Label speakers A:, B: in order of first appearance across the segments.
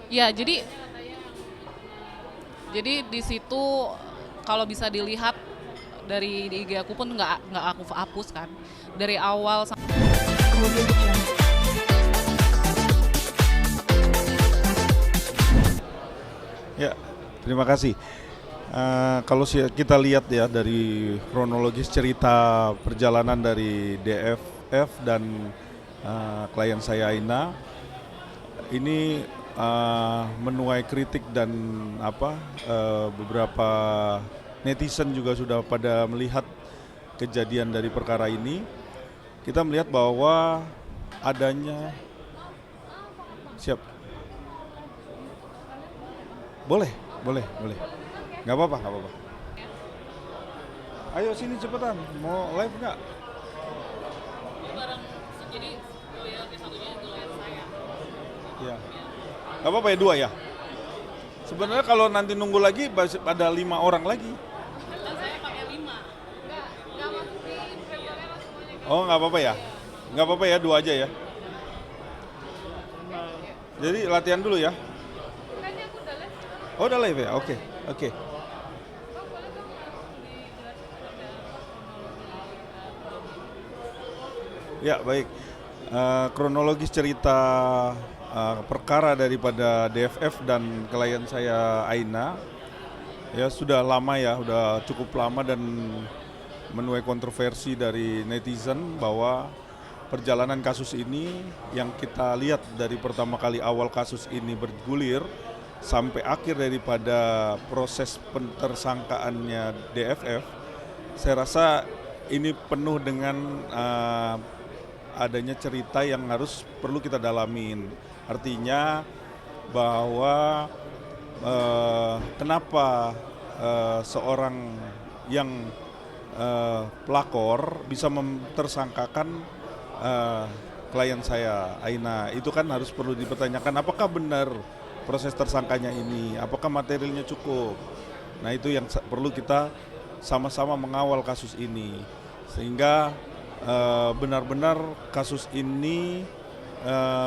A: Ya, jadi di situ kalau bisa dilihat dari di IG aku pun nggak aku hapus kan. Dari awal
B: Ya, terima kasih. Kalau kita lihat ya dari kronologis cerita perjalanan dari DFF dan klien saya Aina, ini menuai kritik dan beberapa netizen juga sudah pada melihat kejadian dari perkara ini. Kita melihat bahwa adanya siap, boleh, boleh, boleh, nggak apa-apa, nggak apa-apa. Ayo sini cepetan, mau live nggak?
A: jadi loyalty satunya itu loyalty saya.
B: Ya, nggak apa-apa ya, dua ya. Sebenarnya kalau nanti nunggu lagi ada 5 orang lagi.
A: Kan saya pakai 5. Nggak masuk di preferensi semuanya.
B: Oh nggak apa-apa ya, nggak apa-apa ya, dua aja ya. Jadi latihan dulu ya.
A: Bukannya aku udah les.
B: Oh udah live ya, oke, oke. Ya baik. Kronologis cerita perkara daripada DFF dan klien saya Aina ya sudah lama ya, udah cukup lama dan menuai kontroversi dari netizen bahwa perjalanan kasus ini yang kita lihat dari pertama kali awal kasus ini bergulir sampai akhir daripada proses pentersangkaannya DFF, saya rasa ini penuh dengan adanya cerita yang harus perlu kita dalamin. Artinya bahwa kenapa seorang yang pelakor bisa memtersangkakan klien saya Aina, itu kan harus perlu dipertanyakan apakah benar proses tersangkanya ini, apakah materialnya cukup. Nah itu yang perlu kita sama-sama mengawal kasus ini sehingga benar-benar kasus ini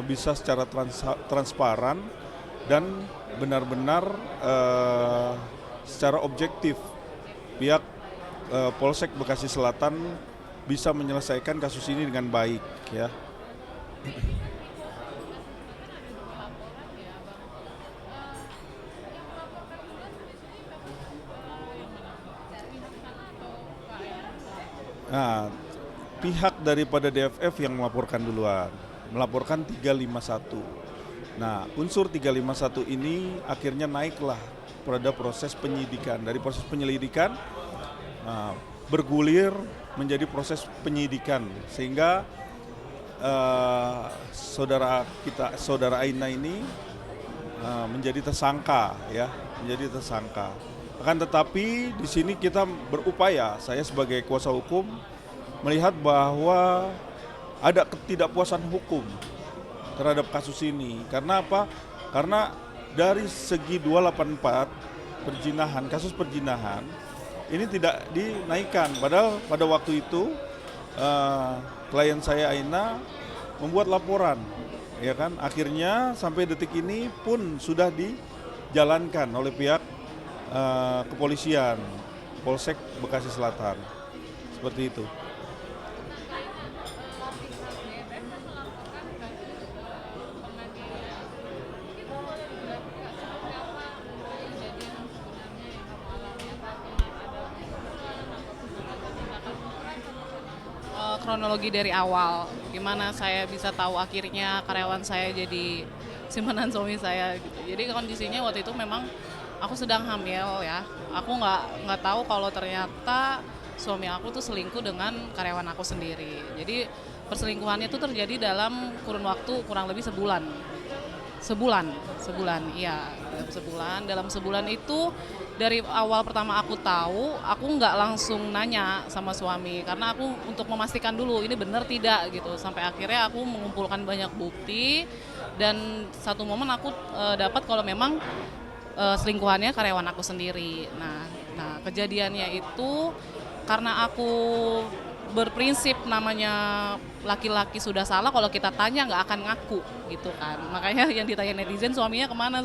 B: bisa secara transparan dan benar-benar secara objektif pihak Polsek Bekasi Selatan bisa menyelesaikan kasus ini dengan baik ya. Nah, pihak daripada DFF yang melaporkan duluan, melaporkan 351. Nah, unsur 351 ini akhirnya naiklah pada proses penyidikan. Dari proses penyelidikan bergulir menjadi proses penyidikan sehingga saudara Aina ini menjadi tersangka ya, menjadi tersangka. Akan tetapi di sini kita berupaya, saya sebagai kuasa hukum melihat bahwa ada ketidakpuasan hukum terhadap kasus ini. Karena apa? Karena dari segi 284 perjinahan, kasus perjinahan ini tidak dinaikkan. Padahal pada waktu itu klien saya Aina membuat laporan, ya kan? Akhirnya sampai detik ini pun sudah dijalankan oleh pihak kepolisian Polsek Bekasi Selatan. Seperti itu.
A: Kronologi dari awal, gimana saya bisa tahu akhirnya karyawan saya jadi simpanan suami saya gitu. Jadi kondisinya waktu itu memang aku sedang hamil ya. Aku nggak tahu kalau ternyata suami aku tuh selingkuh dengan karyawan aku sendiri. Jadi perselingkuhannya itu terjadi dalam kurun waktu kurang lebih sebulan. Sebulan, iya, dalam sebulan itu dari awal pertama aku tahu, aku nggak langsung nanya sama suami karena aku untuk memastikan dulu ini benar tidak gitu. Sampai akhirnya aku mengumpulkan banyak bukti dan satu momen aku dapat kalau memang selingkuhannya karyawan aku sendiri. Nah, kejadiannya itu karena aku berprinsip namanya laki-laki sudah salah kalau kita tanya nggak akan ngaku gitu kan. Makanya yang ditanya netizen suaminya kemana,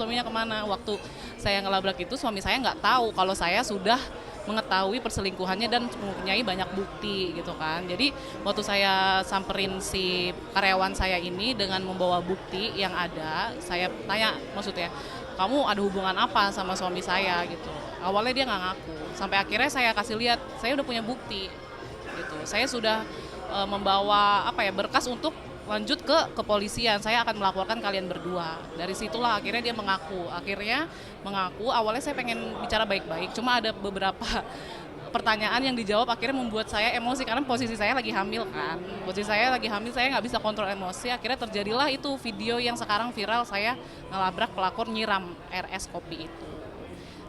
A: waktu saya ngelabrak itu suami saya nggak tahu kalau saya sudah mengetahui perselingkuhannya dan mempunyai banyak bukti gitu kan. Jadi waktu saya samperin si karyawan saya ini dengan membawa bukti yang ada, saya tanya maksudnya, kamu ada hubungan apa sama suami saya gitu. Awalnya dia nggak ngaku, sampai akhirnya saya kasih lihat, saya udah punya bukti gitu. Saya sudah membawa berkas untuk lanjut ke kepolisian. Saya akan melaporkan kalian berdua. Dari situlah akhirnya dia mengaku. Awalnya saya pengen bicara baik-baik, cuma ada beberapa pertanyaan yang dijawab akhirnya membuat saya emosi karena posisi saya lagi hamil kan. Posisi saya lagi hamil, saya nggak bisa kontrol emosi. Akhirnya terjadilah itu video yang sekarang viral, saya ngelabrak pelakor nyiram RS kopi itu.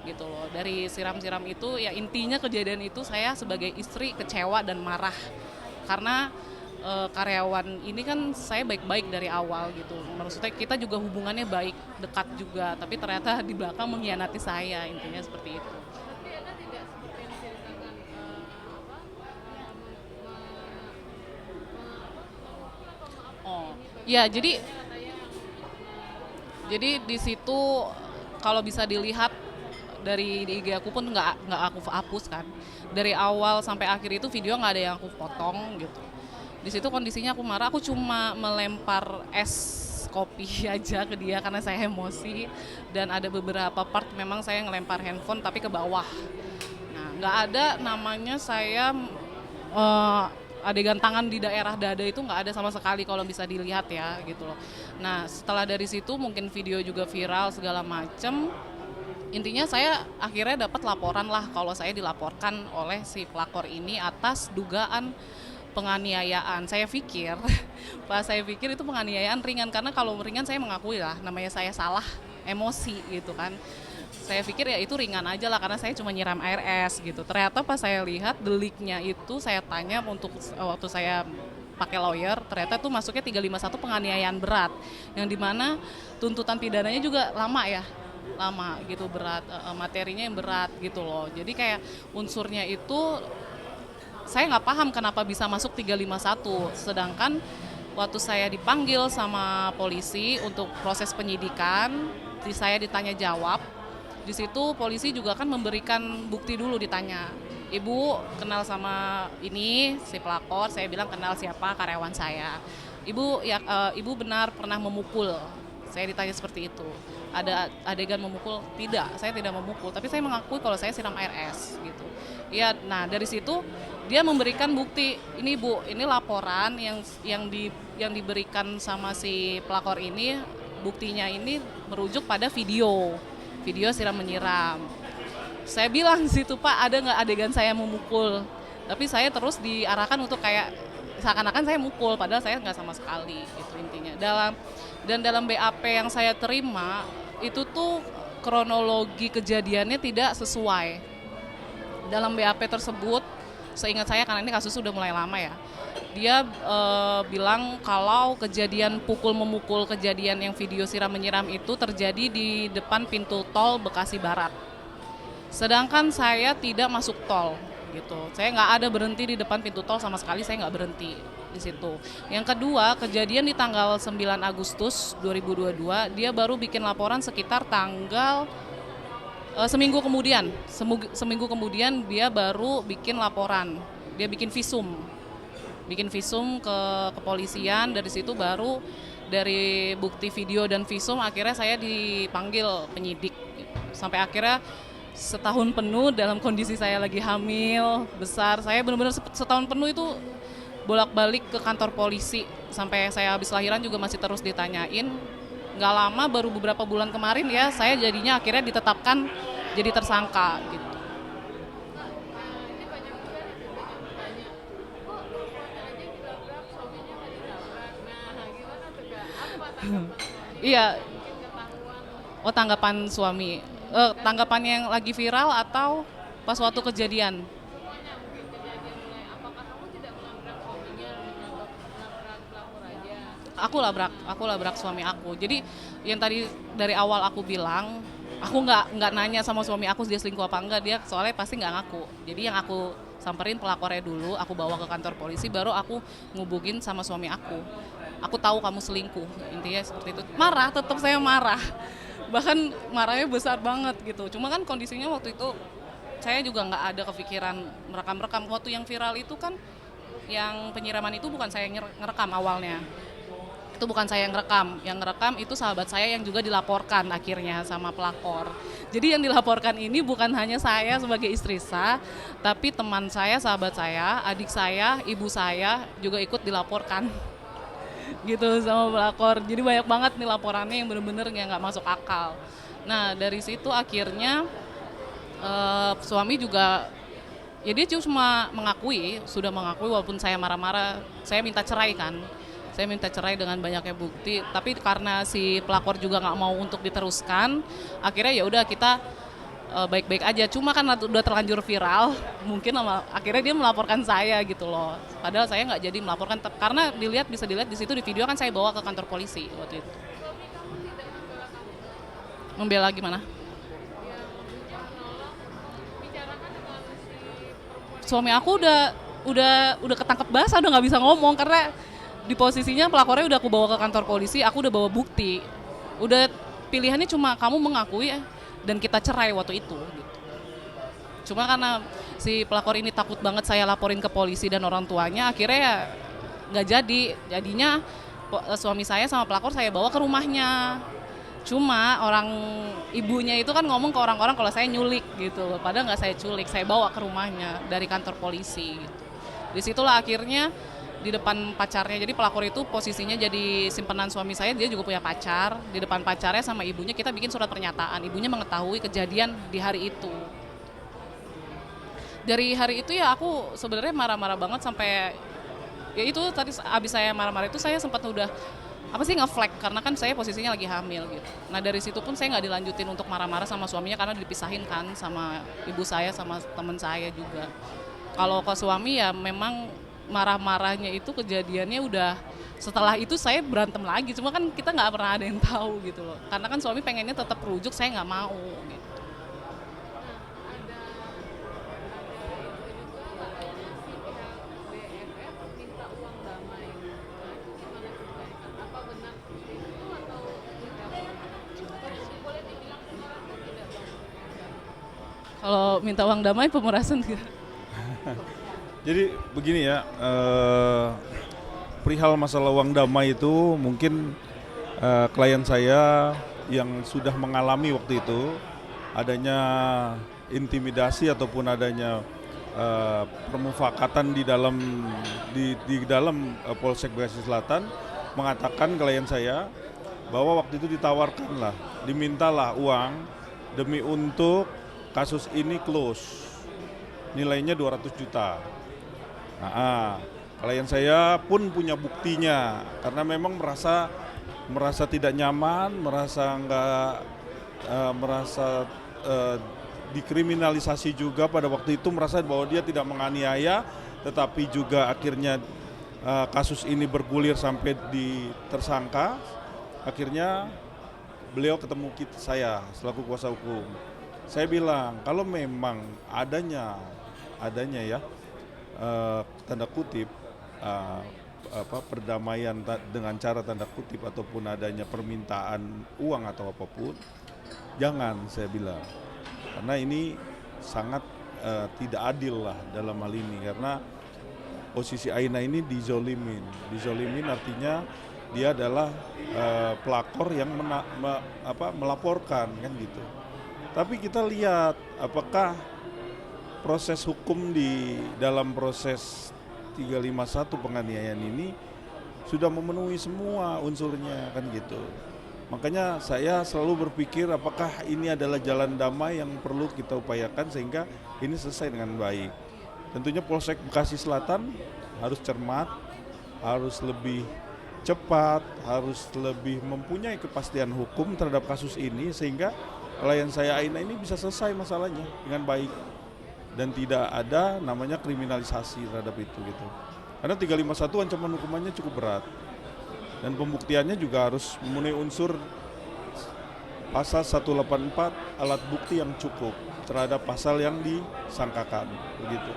A: Gitu loh. Dari siram-siram itu ya intinya kejadian itu saya sebagai istri kecewa dan marah karena karyawan ini kan saya baik-baik dari awal gitu. Maksudnya kita juga hubungannya baik, dekat juga, tapi ternyata di belakang mengkhianati saya, intinya seperti itu. Oh, ya jadi di situ kalau bisa dilihat dari di IG aku pun nggak aku hapus kan. Dari awal sampai akhir itu video nggak ada yang aku potong gitu. Di situ kondisinya aku marah, aku cuma melempar es kopi aja ke dia karena saya emosi dan ada beberapa part memang saya ngelempar handphone tapi ke bawah. Nah, nggak ada namanya saya adegan tangan di daerah dada itu nggak ada sama sekali kalau bisa dilihat ya gitu loh. Nah, setelah dari situ mungkin video juga viral segala macem. Intinya saya akhirnya dapat laporan lah kalau saya dilaporkan oleh si pelakor ini atas dugaan penganiayaan. Saya pikir itu penganiayaan ringan karena kalau ringan saya mengakui lah namanya saya salah emosi gitu kan. Saya pikir ya itu ringan aja lah karena saya cuma nyiram air es gitu. Ternyata pas saya lihat deliknya itu saya tanya untuk waktu saya pakai lawyer, ternyata itu masuknya 351 penganiayaan berat yang dimana tuntutan pidananya juga lama gitu, berat, materinya yang berat gitu loh. Jadi kayak unsurnya itu saya nggak paham kenapa bisa masuk 351, sedangkan waktu saya dipanggil sama polisi untuk proses penyidikan, saya ditanya jawab, di situ polisi juga kan memberikan bukti dulu, ditanya, ibu kenal sama ini si pelakor, saya bilang kenal, siapa, karyawan saya. Ibu benar pernah memukul, saya ditanya seperti itu. Ada adegan memukul? Tidak, saya tidak memukul, tapi saya mengakui kalau saya siram air es gitu. Ya, nah dari situ dia memberikan bukti, ini Bu, ini laporan yang diberikan sama si pelakor ini, buktinya ini merujuk pada video siram menyiram. Saya bilang situ, Pak, ada nggak adegan saya memukul? Tapi saya terus diarahkan untuk kayak seakan-akan saya mukul, padahal saya nggak sama sekali gitu intinya. Dalam BAP yang saya terima itu tuh kronologi kejadiannya tidak sesuai. Dalam BAP tersebut, seingat saya karena ini kasus sudah mulai lama ya, dia bilang kalau kejadian pukul memukul, kejadian yang video siram menyiram itu terjadi di depan pintu tol Bekasi Barat. Sedangkan saya tidak masuk tol gitu, saya nggak ada berhenti di depan pintu tol sama sekali, saya nggak berhenti di situ. Yang kedua, kejadian di tanggal 9 Agustus 2022, dia baru bikin laporan sekitar tanggal seminggu kemudian dia baru bikin laporan, dia bikin visum ke kepolisian. Dari situ baru dari bukti video dan visum akhirnya saya dipanggil penyidik sampai akhirnya setahun penuh dalam kondisi saya lagi hamil besar. Saya benar-benar setahun penuh itu bolak-balik ke kantor polisi sampai saya habis lahiran juga masih terus ditanyain. Nggak lama, baru beberapa bulan kemarin ya, saya jadinya akhirnya ditetapkan jadi tersangka gitu. Iya. Oh, tanggapan suami. Tanggapan yang lagi viral atau pas waktu kejadian? Aku labrak suami aku. Jadi yang tadi dari awal aku bilang, aku nggak nanya sama suami aku dia selingkuh apa enggak, dia soalnya pasti nggak ngaku. Jadi yang aku samperin pelakornya dulu, aku bawa ke kantor polisi, baru aku ngubungin sama suami aku. Aku tahu kamu selingkuh, intinya seperti itu. Marah, tetap saya marah. Bahkan marahnya besar banget gitu. Cuma kan kondisinya waktu itu saya juga nggak ada kepikiran merekam-rekam. Waktu yang viral itu kan, yang penyiraman itu bukan saya yang ngerekam awalnya. Itu bukan saya yang ngerekam itu sahabat saya yang juga dilaporkan akhirnya sama pelakor. Jadi yang dilaporkan ini bukan hanya saya sebagai istri sah, tapi teman saya, sahabat saya, adik saya, ibu saya juga ikut dilaporkan gitu sama pelakor. Jadi banyak banget nih laporannya yang bener-bener yang nggak masuk akal. Nah dari situ akhirnya suami juga, ya dia cuma sudah mengakui walaupun saya marah-marah, saya minta cerai kan. Saya minta cerai dengan banyaknya bukti, tapi karena si pelakor juga nggak mau untuk diteruskan, akhirnya ya udah kita baik-baik aja. Cuma kan udah terlanjur viral, mungkin akhirnya dia melaporkan saya gitu loh. Padahal saya nggak jadi melaporkan, karena bisa dilihat di situ di video kan saya bawa ke kantor polisi waktu itu. Membela gimana? Suami aku udah ketangkep basah, udah nggak bisa ngomong karena di posisinya pelakornya udah aku bawa ke kantor polisi, aku udah bawa bukti. Udah pilihannya cuma kamu mengakui dan kita cerai waktu itu gitu. Cuma karena si pelakor ini takut banget saya laporin ke polisi dan orang tuanya, akhirnya ya nggak jadi. Jadinya suami saya sama pelakor saya bawa ke rumahnya. Cuma orang ibunya itu kan ngomong ke orang-orang kalau saya nyulik gitu. Padahal nggak saya culik, saya bawa ke rumahnya dari kantor polisi gitu. Disitulah akhirnya di depan pacarnya, jadi pelakor itu posisinya jadi simpenan suami saya, dia juga punya pacar. Di depan pacarnya sama ibunya kita bikin surat pernyataan, ibunya mengetahui kejadian di hari itu. Dari hari itu ya aku sebenarnya marah-marah banget sampai, ya itu tadi abis saya marah-marah itu saya sempat udah nge-flag, karena kan saya posisinya lagi hamil gitu. Nah dari situ pun saya nggak dilanjutin untuk marah-marah sama suaminya karena dipisahin kan sama ibu saya sama teman saya juga. Kalau ke suami ya memang marah-marahnya itu kejadiannya udah setelah itu saya berantem lagi, cuma kan kita nggak pernah ada yang tahu gitu loh, karena kan suami pengennya tetap rujuk, saya nggak mau gitu. Kalau minta uang damai pemerasan gitu.
B: Jadi begini ya, perihal masalah uang damai itu mungkin klien saya yang sudah mengalami waktu itu adanya intimidasi ataupun adanya permufakatan di dalam Polsek Bekasi Selatan, mengatakan klien saya bahwa waktu itu dimintalah uang demi untuk kasus ini close, nilainya 200 juta. Nah, klien saya pun punya buktinya, karena memang merasa tidak nyaman, merasa dikriminalisasi juga pada waktu itu, merasa bahwa dia tidak menganiaya, tetapi juga akhirnya kasus ini bergulir sampai di tersangka. Akhirnya beliau ketemu saya selaku kuasa hukum. Saya bilang kalau memang adanya ya tanda kutip perdamaian dengan cara tanda kutip ataupun adanya permintaan uang atau apapun, jangan, saya bilang, karena ini sangat tidak adil lah dalam hal ini, karena posisi Aina ini dizolimin artinya dia adalah pelakor yang melaporkan kan gitu. Tapi kita lihat apakah proses hukum di dalam proses 351 penganiayaan ini sudah memenuhi semua unsurnya kan gitu. Makanya saya selalu berpikir apakah ini adalah jalan damai yang perlu kita upayakan sehingga ini selesai dengan baik. Tentunya Polsek Bekasi Selatan harus cermat, harus lebih cepat, harus lebih mempunyai kepastian hukum terhadap kasus ini sehingga klien saya Aina ini bisa selesai masalahnya dengan baik dan tidak ada namanya kriminalisasi terhadap itu gitu. Karena 351 ancaman hukumannya cukup berat dan pembuktiannya juga harus memenuhi unsur pasal 184 alat bukti yang cukup terhadap pasal yang disangkakan begitu.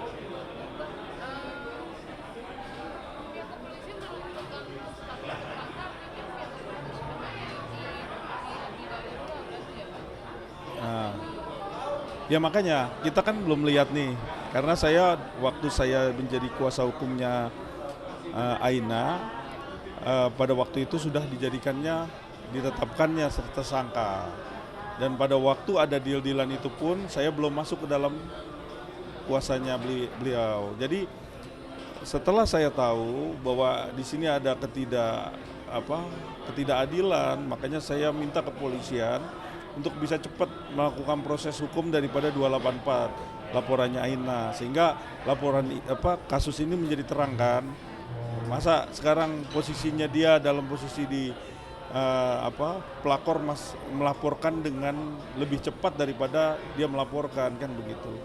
B: Ya makanya kita kan belum lihat nih, karena waktu saya menjadi kuasa hukumnya Aina, pada waktu itu sudah ditetapkannya tersangka. Dan pada waktu ada deal-dealan itu pun saya belum masuk ke dalam kuasanya beliau. Jadi setelah saya tahu bahwa di sini ada ketidakadilan, makanya saya minta kepolisian untuk bisa cepat melakukan proses hukum daripada 284 laporannya Aina, sehingga kasus ini menjadi terang kan. Masa sekarang posisinya dia dalam posisi pelakor melaporkan dengan lebih cepat daripada dia melaporkan, kan begitu.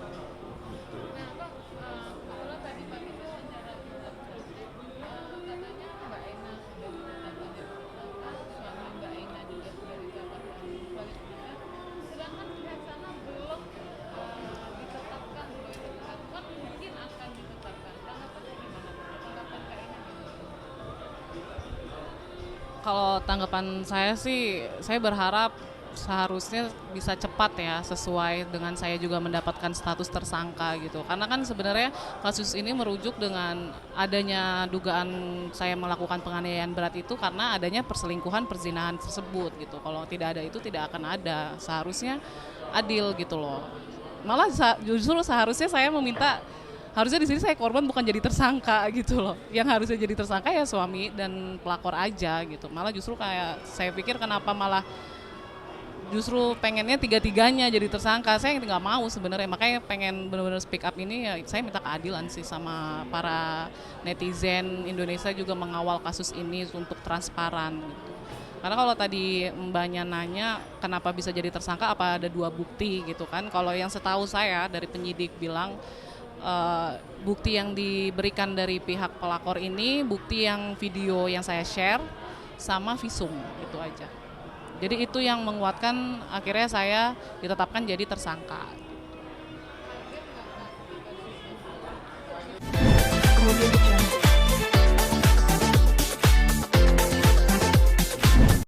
A: Kalau tanggapan saya sih, saya berharap seharusnya bisa cepat ya, sesuai dengan saya juga mendapatkan status tersangka gitu. Karena kan sebenarnya kasus ini merujuk dengan adanya dugaan saya melakukan penganiayaan berat itu karena adanya perselingkuhan, perzinahan tersebut gitu. Kalau tidak ada itu tidak akan ada. Seharusnya adil gitu loh. Malah justru seharusnya saya meminta, harusnya di sini saya korban bukan jadi tersangka gitu loh. Yang harusnya jadi tersangka ya suami dan pelakor aja gitu. Malah justru kayak saya pikir kenapa malah justru pengennya tiga-tiganya jadi tersangka. Saya nggak mau sebenarnya, makanya pengen benar-benar speak up ini ya, saya minta keadilan sih sama para netizen Indonesia juga mengawal kasus ini untuk transparan gitu. Karena kalau tadi mbaknya nanya kenapa bisa jadi tersangka, apa ada 2 bukti gitu kan. Kalau yang setahu saya dari penyidik bilang bukti yang diberikan dari pihak pelakor ini bukti yang video yang saya share sama visum, itu aja. Jadi itu yang menguatkan akhirnya saya ditetapkan jadi tersangka.